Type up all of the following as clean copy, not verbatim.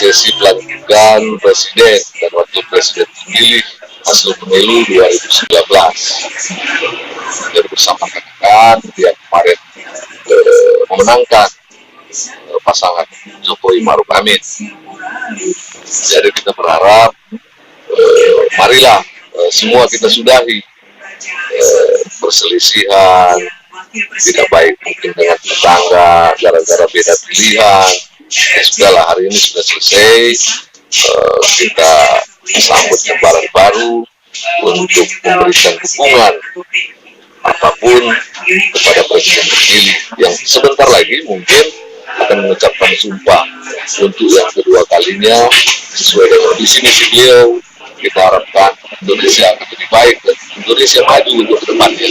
sesi pelantikan presiden dan wakil presiden terpilih hasil pemilu 2019. Dan bersama rekan yang kemarin memenangkan pasangan Jokowi Maruf Amin. Jadi kita berharap marilah semua kita sudahi perselisihan, tidak baik mungkin dengan tetangga gara-gara beda pilihan. Ya sudahlah, hari ini sudah selesai. Kita sambut lembaran baru untuk memberikan dukungan apapun kepada presiden terpilih yang sebentar lagi mungkin akan mengucapkan sumpah untuk yang kedua kalinya sesuai dengan visi misi beliau. Kita harapkan Indonesia akan lebih baik dan Indonesia maju untuk kedepannya.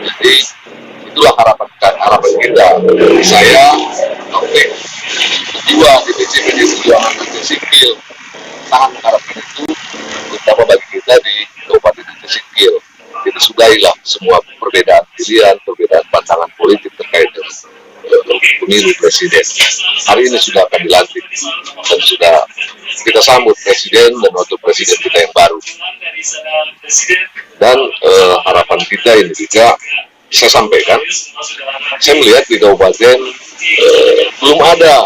Jadi itulah harapan kita. Saya, Taufik, kedua DPC Perjuangan Aceh Singkil sangat mengharapkan itu, terutama bagi kita di Kabupaten Aceh Singkil. Kita sudahilah semua perbedaan pilihan, perbedaan pandangan politik terkait dengan pemilu presiden. Hari ini sudah akan dilantik dan sudah kita sambut presiden dan wakil presiden kita yang baru. Dan harapan kita ini juga saya sampaikan, saya melihat di kabupaten belum ada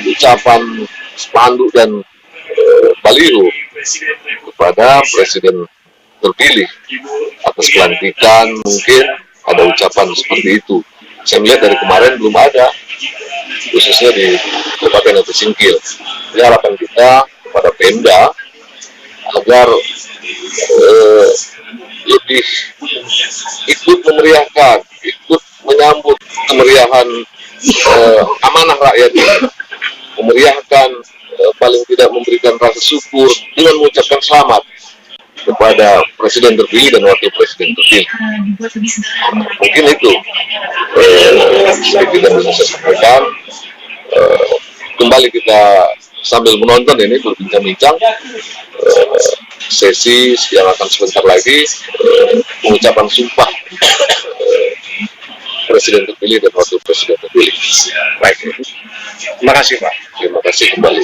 ucapan spanduk dan baliho kepada presiden terpilih atas pelantikan. Mungkin ada ucapan seperti itu. Saya melihat dari kemarin belum ada, khususnya di Kabupaten Aceh Singkil. Jadi harapan kita kepada Pemda agar lebih ikut memeriahkan, ikut menyambut kemeriahan amanah rakyat ini, memeriahkan, paling tidak memberikan rasa syukur dengan mengucapkan selamat kepada presiden terpilih dan wakil presiden terpilih. Mungkin itu sedikit yang bisa saya sampaikan. Kembali kita sambil menonton ini berbincang-bincang sesi yang akan sebentar lagi pengucapan sumpah presiden terpilih dan wakil presiden terpilih. Baik, terima kasih Pak. Terima kasih kembali.